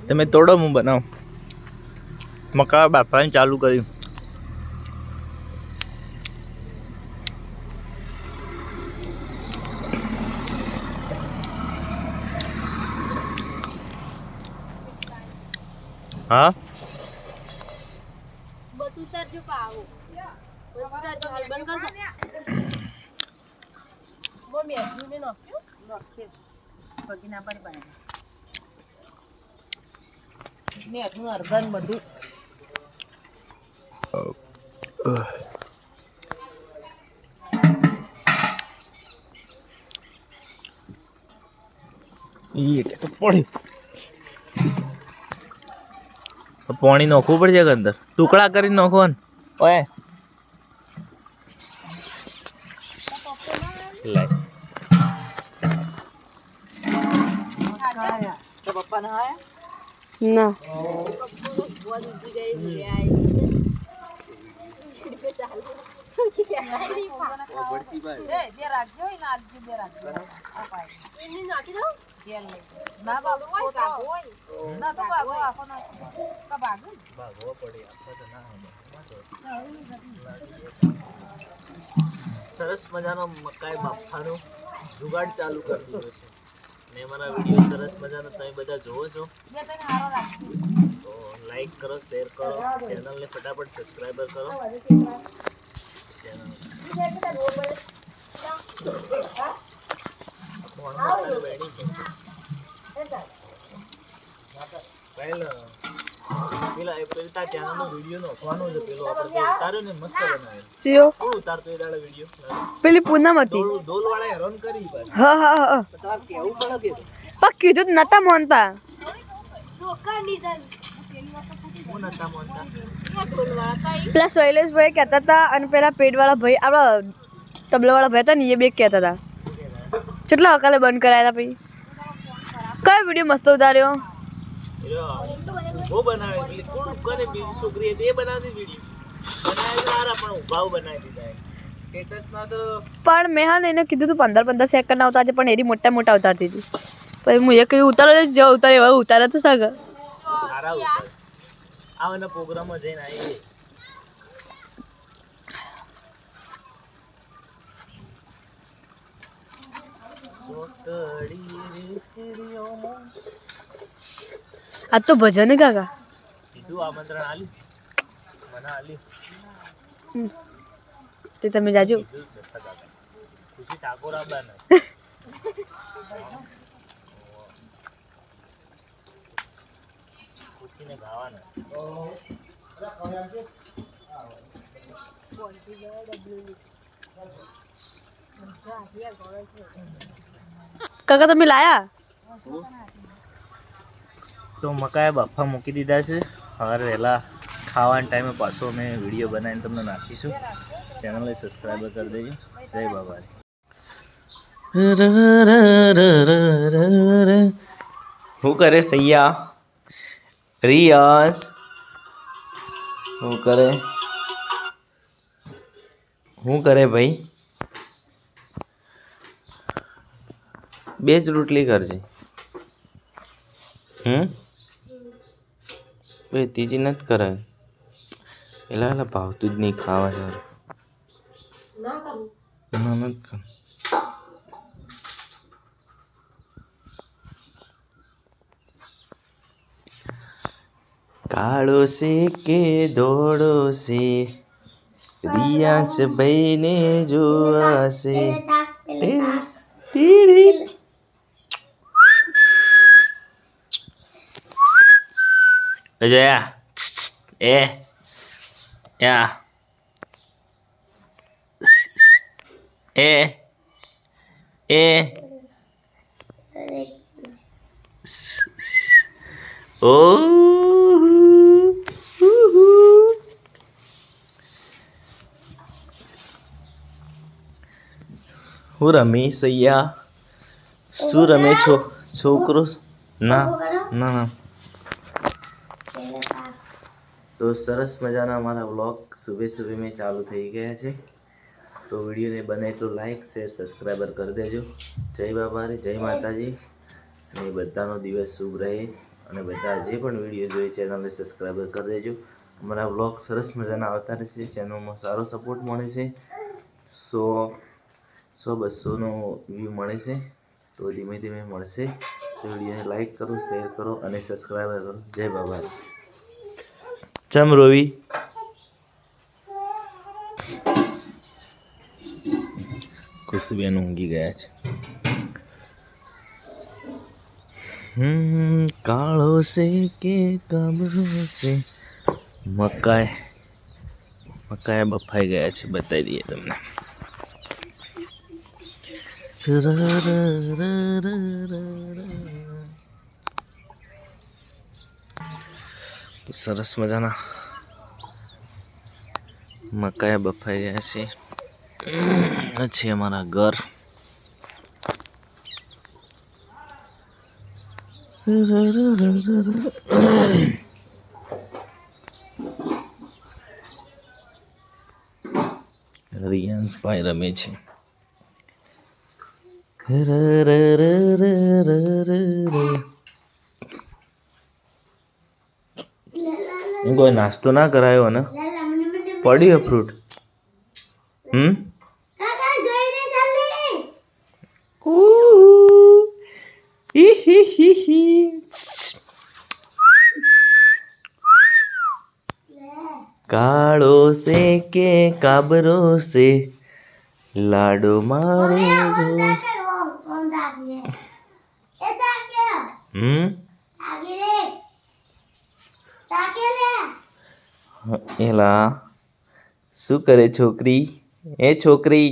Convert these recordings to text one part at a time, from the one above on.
તમે તોડો હું બનાવું. મકા બાફાને ચાલુ કર્યું. હા બધું તારજો પાવો બધું તારજો હાલ બંધ કર દે વો મેઠું ને નાખ્યું બગીના પર બનાવી મેઠું અર્ધન બધું પાણી નાખવું પડશે કે અંદર ટુકડા કરીને નાખો ને ઓય પપ્પા ના આયા ના સરસ મજાનો મકાઈ બાફાનો જુગાડ ચાલુ કરી દીધો છે ને મારા વિડીયો સરસ મજાનો તમે બધા જોવો છો તો લાઈક કરો શેર કરો ચેનલને ફટાફટ સબસ્ક્રાઇબર કરો પેલી પૂનમ હતી હા હા હા પણ કીધું નતા મોનતા પેલા શૈલેષભાઈ કહેતા હતા અને પેલા પેટવાળા ભાઈ આપડા તબલાવાળા ભાઈ હતા ને એ બે કહેતા હતા કેટલા અકાલે બંધ કરાયા હતા પછી કયો વિડીયો મસ્ત ઉતાર્યો वो बनावे એટલે કોણ કોને બીજી છોકરી હતી એ બનાવતી વિડિયો બનાવી સારા પણ ઉભાવ બનાવી દીધા સ્ટેટસ માં તો પણ મેં હા ને એને કીધું તું 15 સેકન્ડ ના ઉતારજે પણ એરી મોટા મોટા ઉતારતી હતી પછી હું એક ઉતારો જ ઉતારે એવા ઉતારે તો સાગર સારા ઉતાર આવના પ્રોગ્રામમાં જઈને આવી આ તો ભજન કાકા કીધું આમંત્રણ આલ્યું મને આલ્યું તે તમે જાજો ખુશી ઠાકોર આબાના ખુશીને ગાવાના કાકા તમે લાયા તો મકાઈ બાફા મૂકી દીધા છે હવે વહેલા ખાવાના ટાઈમે પાછો અમે વિડીયો બનાવીને તમને નાખીશું ચેનલને સબસ્ક્રાઈબર કરી દેજો જય બાબા શું કરે સૈયા રિયાઝ શું કરે ભાઈ બે જ રોટલી કરજે ભાઈ ત્રીજી નથી કરાય એલા ભાવતું જ નહીં ખાવા સારું ના નથી કર કાળો છે કે ધોળો છે રિયાઝ ભાઈને જોવાશે ટીડી અજયા એ યા એ ઓ હું રમી સૈયા શું રમે છો છોકરો ના ના ના તો સરસ મજાના અમારા વ્લોગ સુબહ મેં ચાલુ થઈ ગયા છે તો વિડીયોને બને તો લાઈક શેર સબસ્ક્રાઈબર કરી દેજો જય બાબા રે જય માતાજી અને બધાનો દિવસ શુભ રહે અને બધા જે પણ વિડીયો જોઈએ ચેનલને સબસ્ક્રાઈબ કરી દેજો. અમારા વ્લોગ સરસ મજાના આવતા રહેશે. ચેનલમાં સારો સપોર્ટ મળે છે. 100-200નો વ્યૂ મળે છે, તો ધીમે ધીમે મળશે. તો વિડીયોને લાઈક કરો, શેર કરો અને સબસ્ક્રાઈબ કરો. જય બાબા. ચમ રોવી ખુશીબેન ઊંઘી ગયા છે. કાળો છે કે કાબરો છે. મકાઈ બફાઈ ગયા છે. બતાવી દઈએ તમને. તો સરસ મજાના મકાઈ બફાઈ ગયા છે. આ છે અમારા ઘર. રિયાંશભાઈ રમે છે. કોઈ નાસ્તો ના કરાયો ને? પડ્યો ફ્રૂટ. કાળો છે કે કાબરો છે, લાડો મારે જો. એલા શું કરે છોકરી? એ છોકરી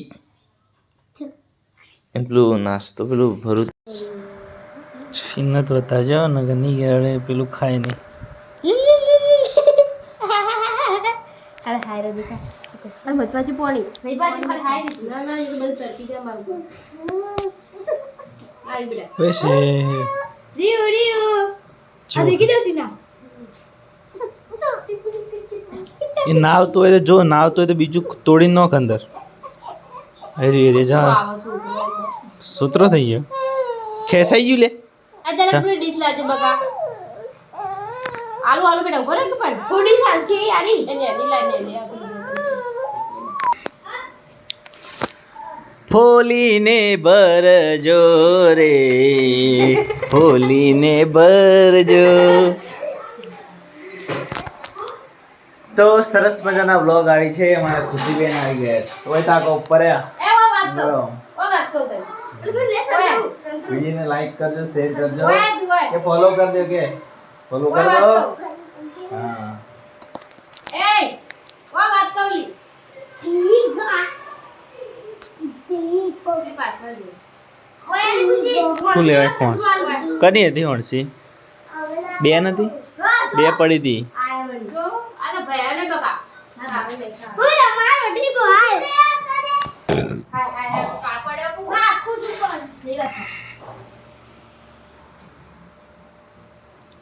પેલું નાસ્તો પેલું ભરું છીનત વતા જાઓ ને નહીં ગળે પેલું ખાય નહીં. એ નાવતો હોય તો જો, નાવતો હોય તો બીજું તોડી નાખ અંદર. અરે જા સૂત્ર થઈ ગયો. ખેસાઈ ગયું લે. ફોલીને બરજો રે, ફોલીને બરજો. તો સરસ મજાના વ્લોગ આવી છે. અમારા ખુશીબેન આવી ગયા છે. તો તાકો ઉપર વિડીયોને લાઈક કરજો, શેર કરજો કે ફોલો કરી દો. કે ફોલો કરી દો. હા શું લેવાય ફોન? કદી હતી હોણસી? બે નથી? બે પડી હતી.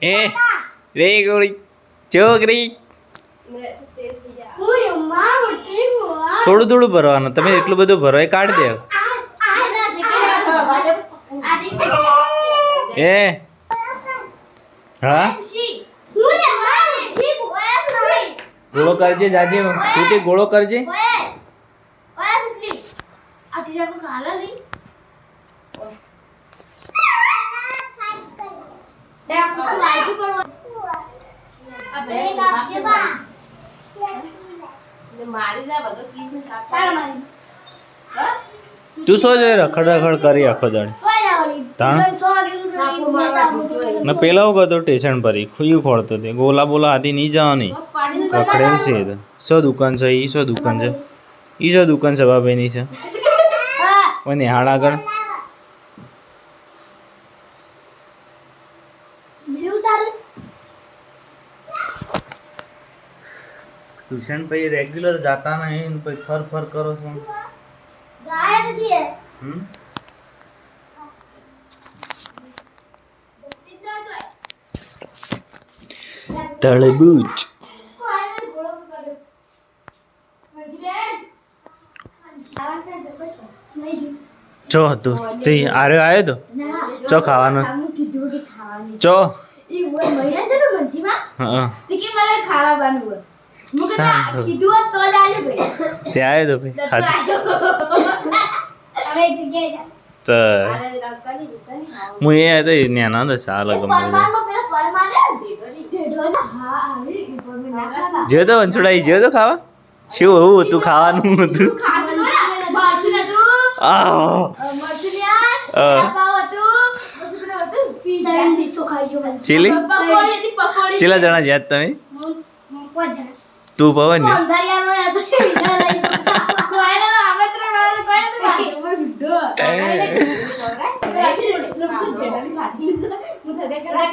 એ રે ગોળી છોકરી, થોડું થોડું ભરવાનું. તમે એટલું બધું ભરો એ કાઢી દે. એ હા ગોળો કરજે જાજે. તું તે ગોળો કરજે. તું શું જોઈ રખડ રખડ કરી આખો દાડી? ને પેલા હું કરતો સ્ટેશન પર ખુલ્યું ખોળતો તે ગોલા બોલા આદિ નહીં જવાની. રખડેલ છે. શું દુકાન છે? ઈ શું દુકાન છે? ઈ શું દુકાન છે બાબાની છે? કોઈને હાડ આગળ ટ્યુશન પછી રેગ્યુલર જાતા નહીં, પછી ફર ફર કરો છો. તળબૂચ ચો હતું તે આરે આવ્યો તો ચો ખાવાનો ચો ઈ ઓય મહિના છે ને મંજીમાં હા તે કે મને ખાવા બાનું હોય મુકે સારું. કીધું હોત તો જ આજો ભાઈ ત્યાં આવ્યો તો ભાઈ તો આજો હવે એક જગ્યાએ જા તો અરે કાકાની દુકાને આવો હું એ હતો ન્યા ના સાલ ગમે પરમારમાં પેલા પરમારે ઢેઢો ને હા આવી ઇન્ફોર્મેશન નાખા જો તો વંછોડાઈ જો તો ખાવા શું એવું હતું ખાવાનું હતું ખાતું ને બાજુ નતું આ મરચુલિયા હા. પાવ હતું પછી પેલું હતું પીઝા ડીશો ખાઈ ગયો મને ચીલી પકોડી હતી પકોડી ચેલા જણા જ્યાં તમે પાંચ જણા તું પવન ને અંધારિયાનો હતો વિના લઈ કોઈને આમંત્રણ વાળો કોઈને તો બાજુમાં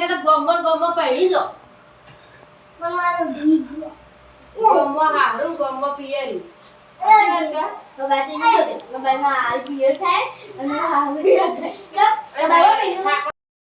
સુડો ગોમો પડી જો ગોમો હારું ગોમો પિયરી બાકી નહીં તો બાઈમાં આ પિયર થાય અને હારું થાય